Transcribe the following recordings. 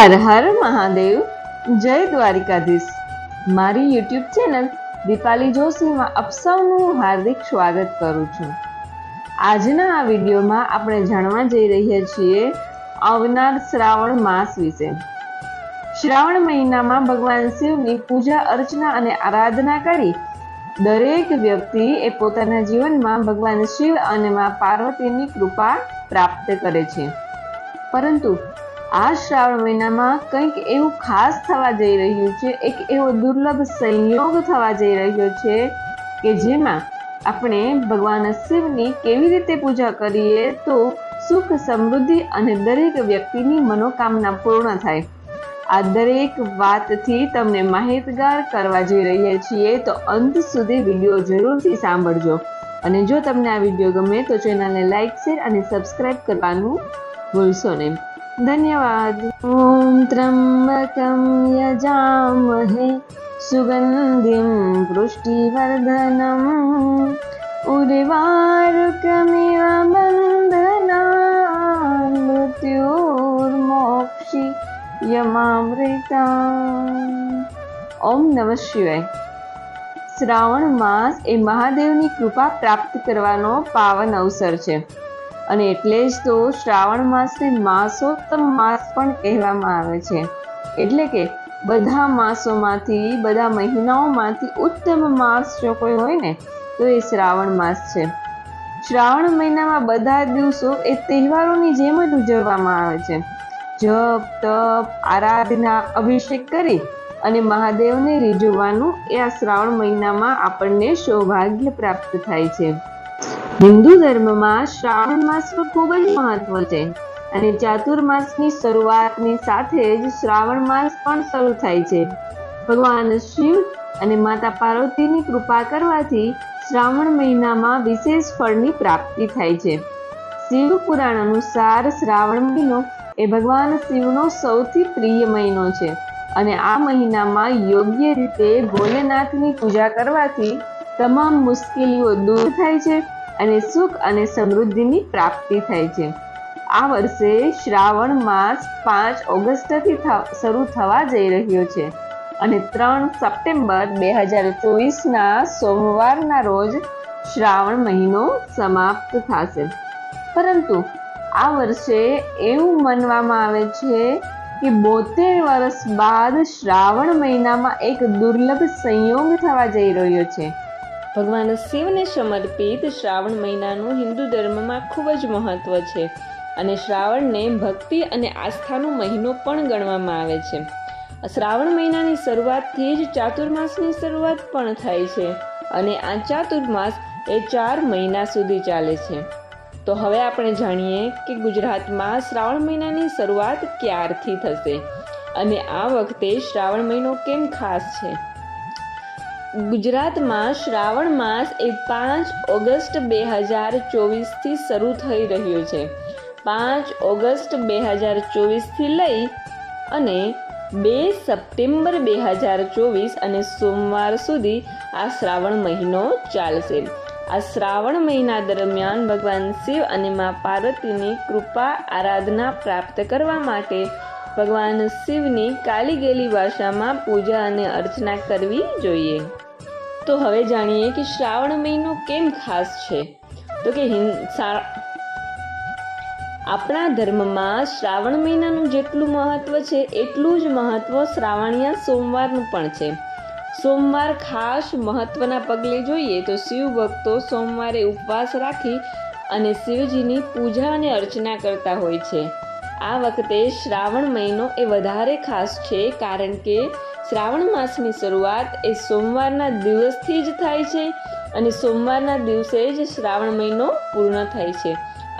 હર હર મહાદેવ, જય દ્વારિકાધીશ। મારી YouTube channel Dipali જોશીમાં આપ સૌનું હાર્દિક સ્વાગત કરું છું। આજના આ વિડીયોમાં આપણે જાણવા જઈ રહ્યા છીએ આવનાર શ્રાવણ માસ વિશે। શ્રાવણ મહિનામાં ભગવાન શિવની પૂજા અર્ચના અને આરાધના કરી દરેક વ્યક્તિ એ પોતાના જીવનમાં ભગવાન શિવ અને મા પાર્વતીની કૃપા પ્રાપ્ત કરે છે। પરંતુ આ શ્રાવણ મહિનામાં કંઈક એવું ખાસ થવા જઈ રહ્યું છે, એક એવો દુર્લભ સંયોગ થવા જઈ રહ્યો છે કે જેમાં આપણે ભગવાન શિવની કેવી રીતે પૂજા કરીએ તો સુખ સમૃદ્ધિ અને દરેક વ્યક્તિની મનોકામના પૂર્ણ થાય। આ દરેક વાતથી તમને માહિતગાર કરવા જઈ રહ્યા છીએ, તો અંત સુધી વિડીયો જરૂરથી સાંભળજો। અને જો તમને આ વિડીયો ગમે તો ચેનલને લાઈક, શેર અને સબસ્ક્રાઈબ કરવાનું ભૂલશો નહીં। धन्यवाद। ओम त्र्यंबकं यजामहे सुगंधिं पुष्टिवर्धनम् उर्वारुकमिव बन्धनान् मृत्युर्मोक्षि यमामृताम्। ओम नमः शिवाय। श्रावण मास ए महादेवनी कृपा प्राप्त करवानो पावन अवसर छे અને એટલે જ તો શ્રાવણ માસને માસોત્તમ માસ પણ કહેવામાં આવે છે। એટલે કે બધા માસોમાંથી, બધા મહિનાઓમાંથી ઉત્તમ માસ જો કોઈ હોય ને તો એ શ્રાવણ માસ છે। શ્રાવણ મહિનામાં બધા દિવસો એ તહેવારોની જેમ જ ઉજવવામાં આવે છે। જપ, તપ, આરાધના, અભિષેક કરી અને મહાદેવને રીઝવવાનું એ આ શ્રાવણ મહિનામાં આપણને સૌભાગ્ય પ્રાપ્ત થાય છે। હિન્દુ ધર્મમાં શ્રાવણ માસનું ખૂબ જ મહત્વ છે અને ચાતુર્માસની શરૂઆતની સાથે જ શ્રાવણ માસ પણ શરૂ થાય છે। ભગવાન શિવ અને માતા પાર્વતીની કૃપા કરવાથી શ્રાવણ મહિનામાં વિશેષ ફળની પ્રાપ્તિ થાય છે। શિવ પુરાણ અનુસાર શ્રાવણ મહિનો એ ભગવાન શિવનો સૌથી પ્રિય મહિનો છે અને આ મહિનામાં યોગ્ય રીતે ભોલેનાથની પૂજા કરવાથી તમામ મુશ્કેલીઓ દૂર થાય છે અને સુખ અને સમૃદ્ધિની પ્રાપ્તિ થાય છે। આ વર્ષે શ્રાવણ માસ 5 ઓગસ્ટથી શરૂ થવા જઈ રહ્યો છે અને 3 સપ્ટેમ્બર 2024ના સોમવારના રોજ શ્રાવણ મહિનો સમાપ્ત થશે। પરંતુ આ વર્ષે એવું માનવામાં આવે છે કે 72 વર્ષ બાદ શ્રાવણ મહિનામાં એક દુર્લભ સંયોગ થવા જઈ રહ્યો છે। ભગવાન શિવને સમર્પિત શ્રાવણ મહિનાનું હિન્દુ ધર્મમાં ખૂબ જ મહત્વ છે અને શ્રાવણને ભક્તિ અને આસ્થાનો મહિનો પણ ગણવામાં આવે છે। શ્રાવણ મહિનાની શરૂઆતથી જ ચાતુર્માસની શરૂઆત પણ થાય છે અને આ ચાતુર્માસ એ 4 મહિના સુધી ચાલે છે। તો હવે આપણે જાણીએ કે ગુજરાતમાં શ્રાવણ મહિનાની શરૂઆત ક્યારથી થશે અને આ વખતે શ્રાવણ મહિનો કેમ ખાસ છે। ગુજરાતમાં શ્રાવણ માસ એ 5 ઓગસ્ટ 2024થી શરૂ થઈ રહ્યો છે। 5 ઓગસ્ટ 2024થી લઈ અને 2 સપ્ટેમ્બર 2024 અને સોમવાર સુધી આ શ્રાવણ મહિનો ચાલશે। આ શ્રાવણ મહિના દરમિયાન ભગવાન શિવ અને મા પાર્વતીની કૃપા આરાધના પ્રાપ્ત કરવા માટે ભગવાન શિવની કાલી ગેલી ભાષામાં પૂજા અને અર્ચના કરવી જોઈએ। તો હવે જાણીએ કે શ્રાવણ મહિનો કેમ ખાસ છે। તો કે આપણા ધર્મમાં શ્રાવણ મહિનાનું જેટલું મહત્વ છે એટલું જ મહત્વ શ્રાવણીયા સોમવારનું પણ છે। સોમવાર ખાસ મહત્વના પગલે જોઈએ તો શિવ ભક્તો સોમવારે ઉપવાસ રાખી અને શિવજીની પૂજા અને અર્ચના કરતા હોય છે। આ વખતે શ્રાવણ મહિનો એ વધારે ખાસ છે કારણ કે શ્રાવણ માસની શરૂઆત એ સોમવારના દિવસથી જ થાય છે અને સોમવારના દિવસે જ શ્રાવણ મહિનો પૂર્ણ થાય છે।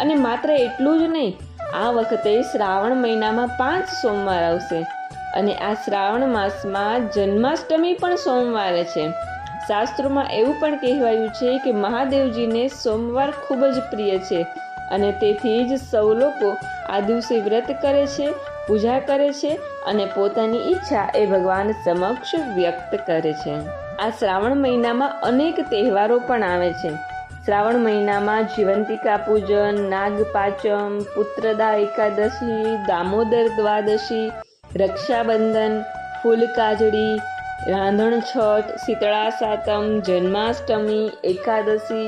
અને માત્ર એટલું જ નહીં, આ વખતે શ્રાવણ મહિનામાં 5 સોમવાર આવશે અને આ શ્રાવણ માસમાં જન્માષ્ટમી પણ સોમવારે છે। શાસ્ત્રોમાં એવું પણ કહેવાયું છે કે મહાદેવજીને સોમવાર ખૂબ જ પ્રિય છે અને તેથી જ સૌ લોકો આ દિવસે વ્રત કરે છે, પૂજા કરે છે અને પોતાની ઈચ્છા એ ભગવાન સમક્ષ વ્યક્ત કરે છે। આ શ્રાવણ મહિનામાં અનેક તહેવારો પણ આવે છે। શ્રાવણ મહિનામાં જીવંતિકા પૂજન, નાગપાચમ, પુત્રદા એકાદશી, દામોદર દ્વાદશી, રક્ષાબંધન, ફૂલકાજળી, રાંધણ છઠ, શીતળા સાતમ, જન્માષ્ટમી, એકાદશી,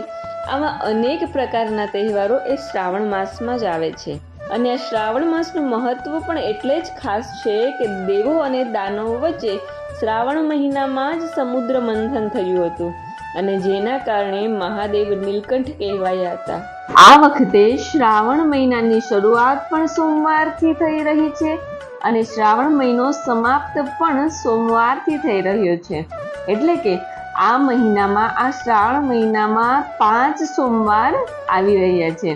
આવા અનેક પ્રકારના તહેવારો એ શ્રાવણ માસમાં જ આવે છે. અને આ શ્રાવણ માસનું મહત્વ પણ એટલે જ ખાસ છે કે દેવો અને દાનવો વચ્ચે શ્રાવણ મહિનામાં જ સમુદ્ર મંથન થયું હતું અને જેના કારણે મહાદેવ નીલકંઠ કહેવાયા હતા. આ વખતે શ્રાવણ મહિનાની શરૂઆત પણ સોમવારથી થઈ રહી છે અને શ્રાવણ મહિનો સમાપ્ત પણ સોમવારથી થઈ રહ્યો છે. એટલે કે આ મહિનામાં, આ શ્રાવણ મહિનામાં 5 સોમવાર આવી રહ્યા છે.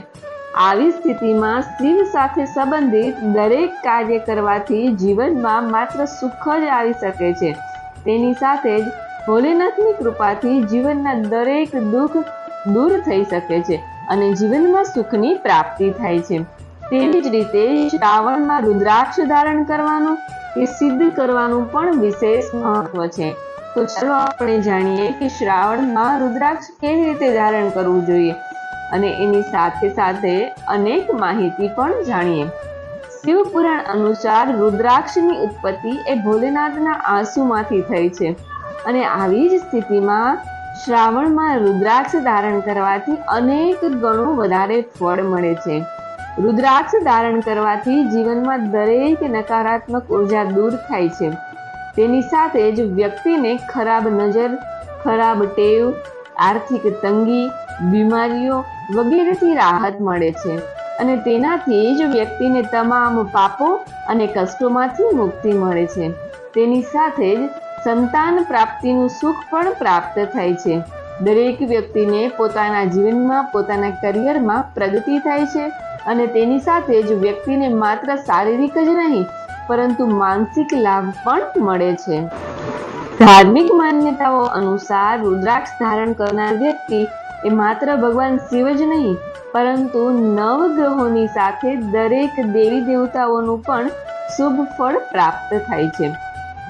આવી સ્થિતિમાં શિવ સાથે સંબંધિત દરેક કાર્ય કરવાથી જીવનમાં માત્ર સુખ જ આવી શકે છે. તેની સાથે જ ભોલેનાથની કૃપાથી જીવનના દરેક દુઃખ દૂર થઈ શકે છે અને જીવનમાં સુખની પ્રાપ્તિ થાય છે. તેવી જ રીતે શ્રાવણમાં રુદ્રાક્ષ ધારણ કરવાનું કે સિદ્ધ કરવાનું પણ વિશેષ મહત્વ છે. તો ચાલો આપણે જાણીએ કે શ્રાવણમાં રુદ્રાક્ષ કેવી રીતે ધારણ કરવું જોઈએ અને એની સાથે સાથે અનેક માહિતી પણ જાણીએ. શિવ પુરાણ અનુસાર રુદ્રાક્ષની ઉત્પત્તિ એ ભોલેનાથના આંસુમાંથી થઈ છે અને આવી જ સ્થિતિમાં શ્રાવણમાં રુદ્રાક્ષ ધારણ કરવાથી અનેક ગણું વધારે ફળ મળે છે. રુદ્રાક્ષ ધારણ કરવાથી જીવનમાં દરેક નકારાત્મક ઉર્જા દૂર થાય છે. તેની સાથે જ વ્યક્તિને ખરાબ નજર, ખરાબ ટેવ, આર્થિક તંગી, બીમારીઓ વગેરેથી રાહત મળે છે અને તેનાથી જ વ્યક્તિને તમામ પાપો અને કષ્ટોમાંથી મુક્તિ મળે છે. તેની સાથે જ સંતાન પ્રાપ્તિનું સુખ પણ પ્રાપ્ત થાય છે. દરેક વ્યક્તિને પોતાના જીવનમાં, પોતાના કરિયરમાં પ્રગતિ થાય છે અને તેની સાથે જ વ્યક્તિને માત્ર શારીરિક જ નહીં પરંતુ માનસિક લાભ પણ મળે છે. ધાર્મિક માન્યતાઓ અનુસાર રુદ્રાક્ષ ધારણ કરનાર વ્યક્તિ એ માત્ર ભગવાન શિવ જ નહીં પરંતુ નવગ્રહોની સાથે દરેક દેવી દેવતાઓનું પણ શુભ ફળ પ્રાપ્ત થાય છે.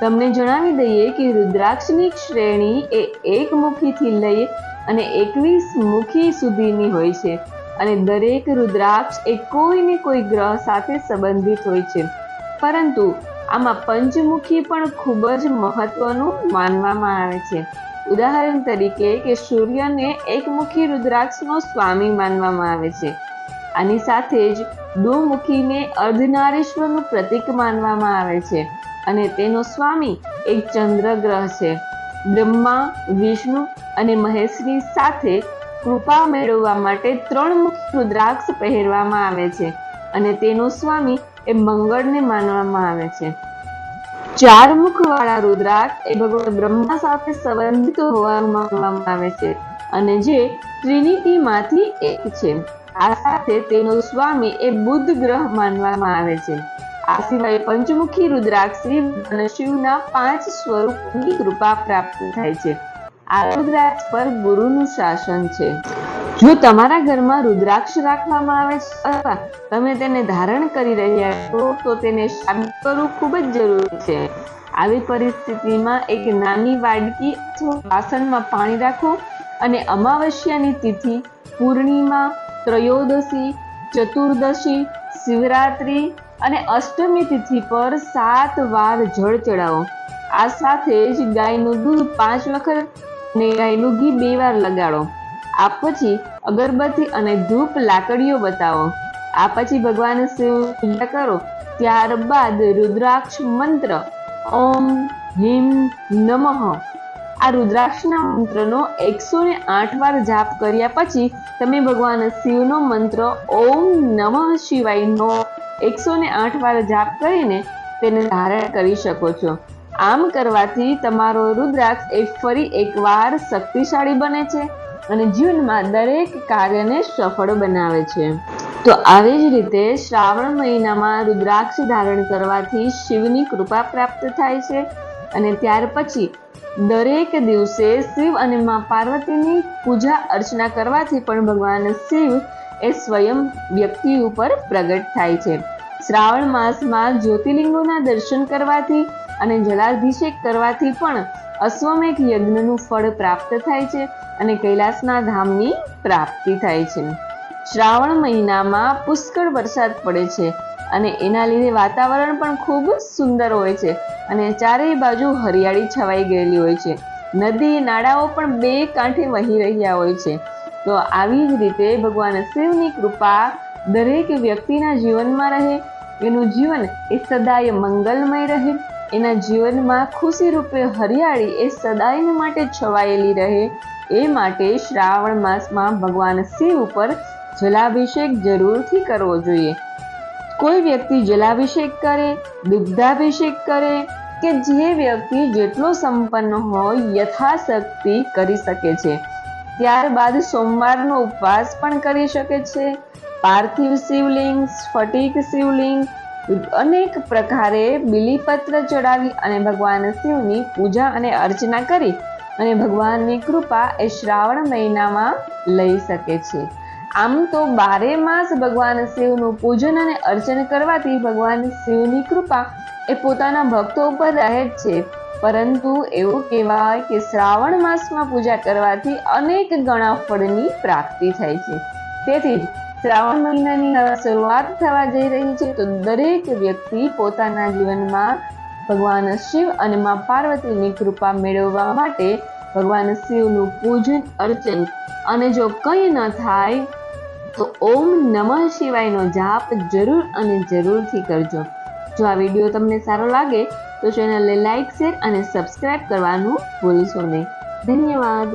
તમને જણાવી દઈએ કે રુદ્રાક્ષની શ્રેણી એ 1 મુખીથી લઈ અને 21 મુખી સુધીની હોય છે અને દરેક રુદ્રાક્ષ એ કોઈ ને કોઈ ગ્રહ સાથે સંબંધિત હોય છે. પરંતુ આમાં પંચમુખી પણ ખૂબ જ મહત્વનું માનવામાં આવે છે. ઉદાહરણ તરીકે કે સૂર્યને 1 મુખી રુદ્રાક્ષનો સ્વામી માનવામાં આવે છે. આની સાથે જ દુમુખીને અર્ધનારીશ્વરનું પ્રતીક માનવામાં આવે છે અને તેનો સ્વામી એક ચંદ્ર ગ્રહ છે. બ્રહ્મા, વિષ્ણુ અને મહેશની સાથે કૃપા મેળવવા માટે 3 મુખી રુદ્રાક્ષ પહેરવામાં આવે છે અને તેનો સ્વામી એ મંગળને માનવામાં આવે છે. 4 મુખવાળા રુદ્રાક્ષ એ ભગવાન બ્રહ્મા સાથે સંબંધિત હોવાનું માનવામાં આવે છે અને જે ટ્રિનિટીમાંથી એક છે. આ સાથે તેનો સ્વામી એ બુધ ગ્રહ માનવામાં આવે છે. આ સિવાય પંચમુખી રુદ્રાક્ષથી ભગવાન શિવના 5 સ્વરૂપોની કૃપા પ્રાપ્ત થાય છે. આ રુદ્રાક્ષ પર ગુરુનું શાસન છે. જો તમારા ઘરમાં રુદ્રાક્ષ રાખવામાં આવે છે અથવા તમે તેને ધારણ કરી રહ્યા છો તો તેને શાંત કરવું ખૂબ જ જરૂરી છે. આવી પરિસ્થિતિમાં એક નાની વાડકી અથવા વાસણમાં પાણી રાખો અને અમાવસ્યાની તિથિ, પૂર્ણિમા, ત્રયોદશી, ચતુર્દશી, શિવરાત્રી અને અષ્ટમી તિથિ પર 7 વાર જળ ચડાવો. આ સાથે જ ગાયનું દૂધ 5 વખત અને ગાયનું ઘી 2 વાર લગાડો. આ પછી અગરબત્તી અને ધૂપ લાકડીઓ બતાવો. આ પછી ભગવાન શિવની પૂજા કરો. ત્યારબાદ રુદ્રાક્ષ મંત્ર ઓમ હ્રીમ નમઃ આ રુદ્રાક્ષના મંત્રનો 108 વાર જાપ કર્યા પછી તમે ભગવાન શિવનો મંત્ર ઓમ નમઃ શિવાયનો 108 વાર જાપ કરીને તેને ધારણ કરી શકો છો. આમ કરવાથી તમારો રુદ્રાક્ષ એ ફરી એકવાર શક્તિશાળી બને છે અને જીવનમાં દરેક કાર્યને સફળ બનાવે છે. તો આવી જ રીતે શ્રાવણ મહિનામાં રુદ્રાક્ષ ધારણ કરવાથી શિવની કૃપા પ્રાપ્ત થાય છે અને ત્યાર પછી દરેક દિવસે શિવ અને મા પાર્વતીની પૂજા અર્ચના કરવાથી પણ ભગવાન શિવ એ સ્વયં વ્યક્તિ ઉપર પ્રગટ થાય છે. શ્રાવણ માસમાં જ્યોતિર્લિંગોના દર્શન કરવાથી અને જલાભિષેક કરવાથી પણ અશ્વમેઘ યજ્ઞનું ફળ પ્રાપ્ત થાય છે અને કૈલાસના ધામની પ્રાપ્તિ થાય છે. શ્રાવણ મહિનામાં પુષ્કળ વરસાદ પડે છે અને એના લીધે વાતાવરણ પણ ખૂબ સુંદર હોય છે અને ચારેય બાજુ હરિયાળી છવાઈ ગયેલી હોય છે. નદી નાળાઓ પણ બે કાંઠે વહી રહ્યા હોય છે. તો આવી જ રીતે ભગવાન શિવની કૃપા દરેક વ્યક્તિના જીવનમાં રહે, એનું જીવન એ સદાય મંગલમય રહે, એના જીવનમાં ખુશી રૂપે હરિયાળી એ સદાય માટે છવાયેલી રહે. એ માટે શ્રાવણ માસમાં ભગવાન શિવ ઉપર જલાભિષેક જરૂરથી કરવો જોઈએ. કોઈ વ્યક્તિ જલાભિષેક કરે, દુગ્ધાભિષેક કરે કે જે વ્યક્તિ જેટલો સંપન્ન હોય યથાશક્તિ કરી શકે છે. ત્યારબાદ સોમવારનો ઉપવાસ પણ કરી શકે છે. પાર્થિવ શિવલિંગ, સ્ફટિક શિવલિંગ, અનેક પ્રકારે બીલીપત્ર ચડાવી અને ભગવાન શિવની પૂજા અને અર્ચના કરી અને ભગવાનની કૃપા એ શ્રાવણ મહિનામાં લઈ શકે છે. આમ તો 12 માસ ભગવાન શિવનું પૂજન અને અર્ચન કરવાથી ભગવાન શિવની કૃપા એ પોતાના ભક્તો ઉપર રહે જ છે, પરંતુ એવું કહેવાય કે શ્રાવણ માસમાં પૂજા કરવાથી અનેક ગણા ફળની પ્રાપ્તિ થાય છે. તેથી જ શ્રાવણ મહિનાની શરૂઆત થવા જઈ રહી છે, તો દરેક વ્યક્તિ પોતાના જીવનમાં ભગવાન શિવ અને મા પાર્વતીની કૃપા મેળવવા માટે ભગવાન શિવનું પૂજન અર્ચન અને જો કંઈ ન થાય તો ઓમ નમઃ શિવાયનો જાપ જરૂર અને જરૂરથી કરજો. જો આ વિડીયો તમને સારો લાગે તો ચેનલને લાઈક, શેર અને સબસ્ક્રાઇબ કરવાનું ભૂલશો નહીં. ધન્યવાદ.